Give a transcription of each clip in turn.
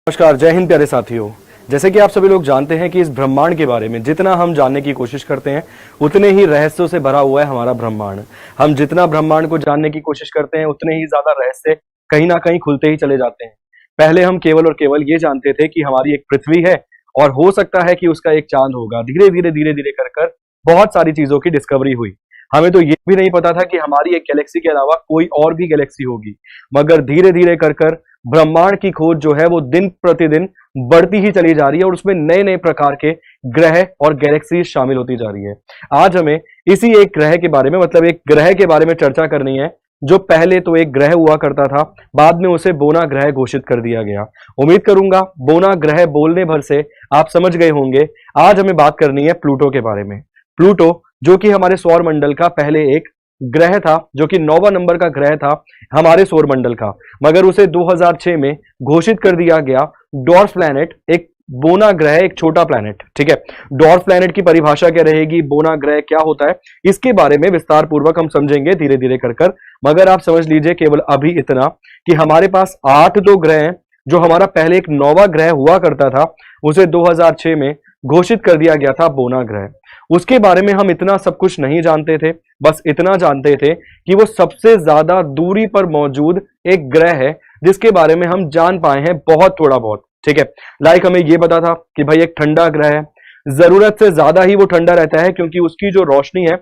नमस्कार, जय हिंद प्यारे साथियों। जैसे कि आप सभी लोग जानते हैं कि इस ब्रह्मांड के बारे में जितना हम जानने की कोशिश करते हैं उतने ही रहस्यों से भरा हुआ है हमारा ब्रह्मांड। हम जितना ब्रह्मांड को जानने की कोशिश करते हैं उतने ही ज्यादा रहस्य कहीं ना कहीं खुलते ही चले जाते हैं। पहले हम केवल और केवल ये जानते थे कि हमारी एक पृथ्वी है और हो सकता है कि उसका एक चांद होगा। धीरे धीरे कर कर बहुत सारी चीजों की डिस्कवरी हुई। हमें तो ये भी नहीं पता था कि हमारी एक गैलेक्सी के अलावा कोई और भी गैलेक्सी होगी, मगर धीरे धीरे कर कर ब्रह्मांड की खोज जो है वो दिन प्रतिदिन बढ़ती ही चली जा रही है और उसमें नए नए प्रकार के ग्रह और गैलेक्सी शामिल होती जा रही है। आज हमें इसी एक ग्रह के बारे में, मतलब एक ग्रह के बारे में चर्चा करनी है जो पहले तो एक ग्रह हुआ करता था, बाद में उसे बोना ग्रह घोषित कर दिया गया। उम्मीद करूंगा बोना ग्रह बोलने भर से आप समझ गए होंगे। आज हमें बात करनी है प्लूटो के बारे में। प्लूटो जो कि हमारे सौर मंडल का पहले एक ग्रह था, जो कि 9वां नंबर का ग्रह था हमारे सौर मंडल का, मगर उसे 2006 में घोषित कर दिया गया डॉर्फ प्लैनेट, एक बोना ग्रह, एक छोटा प्लैनेट। ठीक है, डॉर्फ प्लैनेट की परिभाषा क्या रहेगी, बोना ग्रह क्या होता है, इसके बारे में विस्तार पूर्वक हम समझेंगे धीरे धीरे कर। मगर आप समझ लीजिए केवल अभी इतना कि हमारे पास 8 तो ग्रह हैं। जो हमारा पहले एक 9वां ग्रह हुआ करता था उसे 2006 में घोषित कर दिया गया था बोना ग्रह। उसके बारे में हम इतना सब कुछ नहीं जानते थे, बस इतना जानते थे कि वो सबसे ज्यादा दूरी पर मौजूद एक ग्रह है जिसके बारे में हम जान पाए हैं बहुत थोड़ा बहुत। ठीक है, लाइक हमें ये पता था कि भाई एक ठंडा ग्रह है, जरूरत से ज्यादा ही वो ठंडा रहता है क्योंकि उसकी जो रोशनी है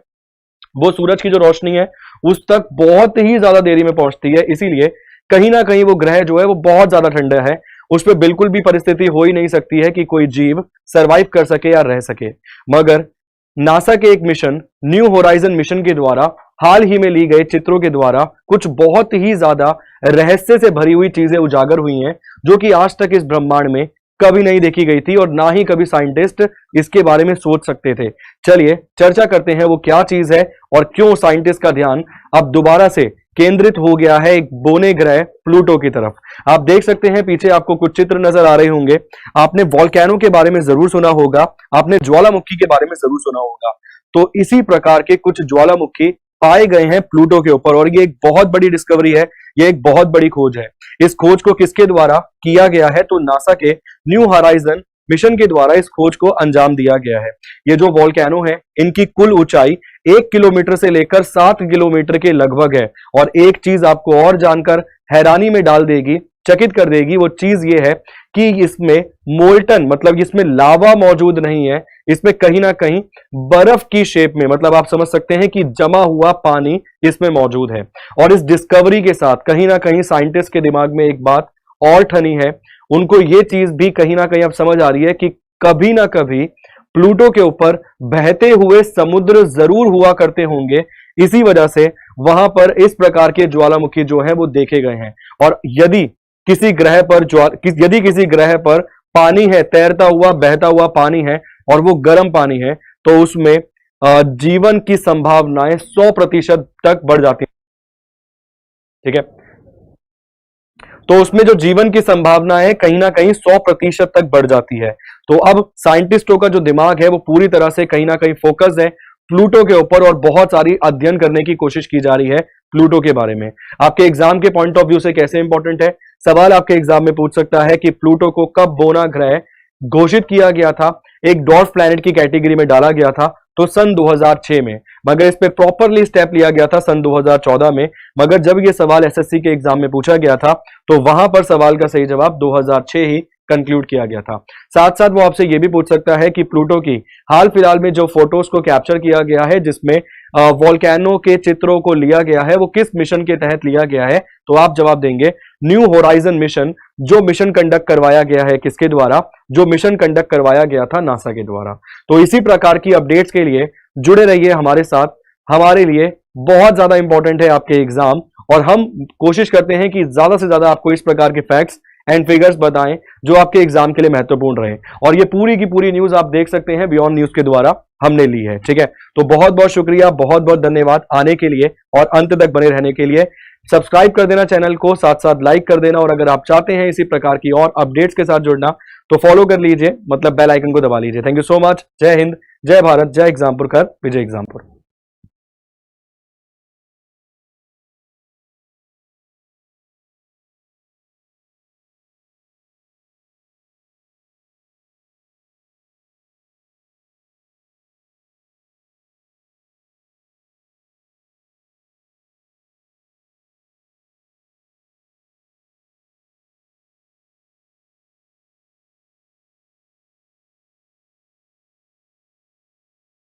वो सूरज की जो रोशनी है उस तक बहुत ही ज्यादा देरी में पहुंचती है, इसीलिए कहीं ना कहीं वो ग्रह जो है वो बहुत ज्यादा ठंडा है। उस पर बिल्कुल भी परिस्थिति हो ही नहीं सकती है कि कोई जीव सरवाइव कर सके या रह सके। मगर नासा के एक मिशन, न्यू होराइजन मिशन के द्वारा हाल ही में ली गए चित्रों के द्वारा कुछ बहुत ही ज्यादा रहस्य से भरी हुई चीजें उजागर हुई हैं जो कि आज तक इस ब्रह्मांड में कभी नहीं देखी गई थी और ना ही कभी साइंटिस्ट इसके बारे में सोच सकते थे। चलिए चर्चा करते हैं वो क्या चीज है और क्यों साइंटिस्ट का ध्यान अब दोबारा से केंद्रित हो गया है एक बोने ग्रह प्लूटो की तरफ। आप देख सकते हैं पीछे आपको कुछ चित्र नजर आ रहे होंगे। आपने वॉल्केनो के बारे में जरूर सुना होगा, आपने ज्वालामुखी के बारे में जरूर सुना होगा। तो इसी प्रकार के कुछ ज्वालामुखी पाए गए हैं प्लूटो के ऊपर और ये एक बहुत बड़ी डिस्कवरी है, ये एक बहुत बड़ी खोज है। इस खोज को किसके द्वारा किया गया है, तो नासा के न्यू होराइजन मिशन के द्वारा इस खोज को अंजाम दिया गया है। ये जो वॉल्केनो है इनकी कुल ऊंचाई 1 किलोमीटर से लेकर 7 किलोमीटर के लगभग है। और एक चीज आपको और जानकर हैरानी में डाल देगी, चकित कर देगी, वो चीज ये है कि इसमें मोल्टन, मतलब इसमें लावा मौजूद नहीं है, इसमें कहीं ना कहीं बर्फ की शेप में, मतलब आप समझ सकते हैं कि जमा हुआ पानी इसमें मौजूद है। और इस डिस्कवरी के साथ कहीं ना कहीं साइंटिस्ट के दिमाग में एक बात और ठनी है, उनको ये चीज भी कहीं ना कहीं अब समझ आ रही है कि कभी ना कभी प्लूटो के ऊपर बहते हुए समुद्र जरूर हुआ करते होंगे, इसी वजह से वहां पर इस प्रकार के ज्वालामुखी जो है वो देखे गए हैं। और यदि किसी ग्रह पर पानी है, तैरता हुआ बहता हुआ पानी है और वो गर्म पानी है, तो उसमें जीवन की संभावनाएं 100% तक बढ़ जाती है। ठीक है, तो उसमें जो जीवन की संभावना है कहीं ना कहीं 100% तक बढ़ जाती है। तो अब साइंटिस्टों का जो दिमाग है वो पूरी तरह से कहीं ना कहीं फोकस है प्लूटो के ऊपर और बहुत सारी अध्ययन करने की कोशिश की जा रही है प्लूटो के बारे में। आपके एग्जाम के पॉइंट ऑफ व्यू से कैसे इंपॉर्टेंट है, सवाल आपके एग्जाम में पूछ सकता है कि प्लूटो को कब बोना ग्रह घोषित किया गया था, एक डॉर्फ प्लैनेट की कैटेगरी में डाला गया था, तो सन 2006 में, मगर इस पे प्रॉपरली स्टेप लिया गया था सन 2014 में। मगर जब यह सवाल एसएससी के एग्जाम में पूछा गया था तो वहां पर सवाल का सही जवाब 2006 ही कंक्लूड किया गया था। साथ साथ वो आपसे यह भी पूछ सकता है कि प्लूटो की हाल फिलहाल में जो फोटोज को कैप्चर किया गया है जिसमें वॉल्केनो के चित्रों को लिया गया है, वो किस मिशन के तहत लिया गया है, तो आप जवाब देंगे न्यू होराइजन मिशन। जो मिशन कंडक्ट करवाया गया है किसके द्वारा, जो मिशन कंडक्ट करवाया गया था नासा के द्वारा। तो इसी प्रकार की अपडेट्स के लिए जुड़े रहिए हमारे साथ। हमारे लिए बहुत ज्यादा इंपॉर्टेंट है आपके एग्जाम और हम कोशिश करते हैं कि ज्यादा से ज्यादा आपको इस प्रकार के फैक्ट्स एंड फिगर्स बताएं जो आपके एग्जाम के लिए महत्वपूर्ण रहे। और ये पूरी की पूरी न्यूज आप देख सकते हैं बियॉन्ड न्यूज के द्वारा हमने ली है। ठीक है, तो बहुत बहुत शुक्रिया, बहुत बहुत धन्यवाद आने के लिए और अंत तक बने रहने के लिए। सब्सक्राइब कर देना चैनल को, साथ साथ लाइक कर देना, और अगर आप चाहते हैं इसी प्रकार की और अपडेट्स के साथ जुड़ना तो फॉलो कर लीजिए, मतलब बेल आइकन को दबा लीजिए। Thank you so much. जय हिंद, जय भारत, जय एग्जामपुर कर, विजय एग्जामपुर।